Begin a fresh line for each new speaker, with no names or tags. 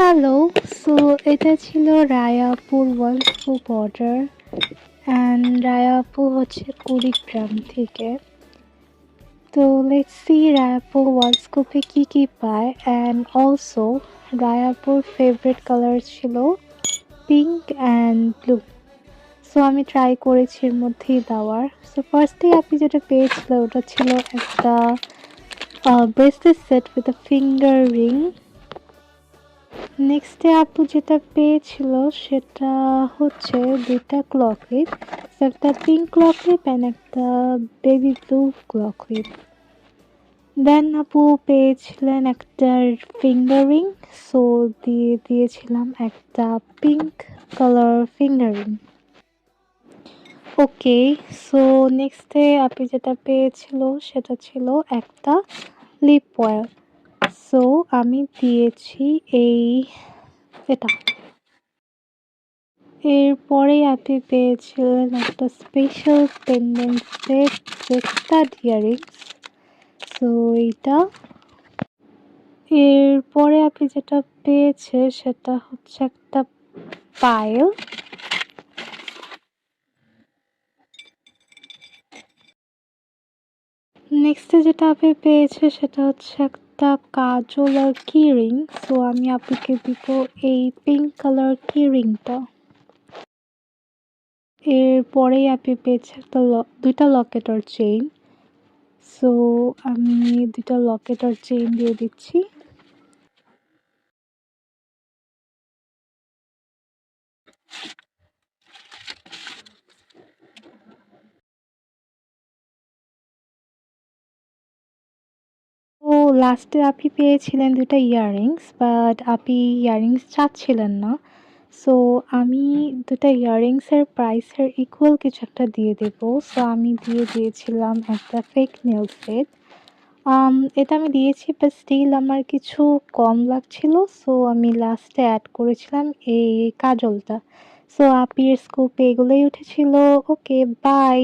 Hello. So এটা ছিল রায়াপুর world scoop order and রায়াপু হচ্ছে কুড়িগ্রাম থেকে। তো লেটস সি রায়াপুর ওয়ার্ল্ড স্কুপে কী পায় অ্যান্ড অলসো রায়াপুর ফেভারিট কালার ছিল পিঙ্ক অ্যান্ড ব্লু। সো আমি ট্রাই করেছি এর মধ্যেই দেওয়ার। সো ফার্স্টেই আপনি যেটা পেয়েছিল ওটা ছিল একটা bracelet set with a finger ring. নেক্সটে আপু যেটা পেয়েছিল সেটা হচ্ছে দুইটা ক্লক ক্লিপ, একটা পিঙ্ক ক্লক ক্লিপ অ্যান্ড একটা বেবি ব্লু ক্লক ক্লিপ। দেন আপু পেয়েছিলেন একটা ফিঙ্গার রিং, সো দিয়েছিলাম একটা পিঙ্ক কালার ফিঙ্গার রিং। ওকে, সো নেক্সটে আপনি যেটা পেয়েছিল সেটা ছিল একটা লিপ অয়েল। সো আমি দিয়েছি এটা। এরপরেই আপনি পেয়েছিলেন একটা special pendant set with stud earrings. So এইটা। এরপরে আপনি যেটা পেয়েছে সেটা হচ্ছে একটা পায়েল। নেক্সটে যেটা আপনি পেয়েছে সেটা হচ্ছে একটা কাজল আর কি রিং। সো আমি আপনাকে দিব এই পিঙ্ক কালার কি রিংটা। এরপরেই আপনি পেয়েছে একটা দুইটা লকেট আর চেইন। সো আমি দুইটা লকেট আর চেইন দিয়ে দিচ্ছি। তো লাস্টে আপনি পেয়েছিলেন দুইটা ইয়াররিংস, বাট আপনি ইয়াররিংস চাচ্ছিলেন না। সো আমি দুটা ইয়াররিংসের প্রাইসের ইকুয়াল কিছু একটা দিয়ে দেবো। সো আমি দিয়ে দিয়েছিলাম একটা ফেক নেল সেট। এটা আমি দিয়েছি, বাট স্টিল আমার কিছু কম লাগছিল, সো আমি লাস্টে অ্যাড করেছিলাম এই কাজলটা। সো আপির স্কুপে এগুলোই উঠেছিল। ওকে, বাই।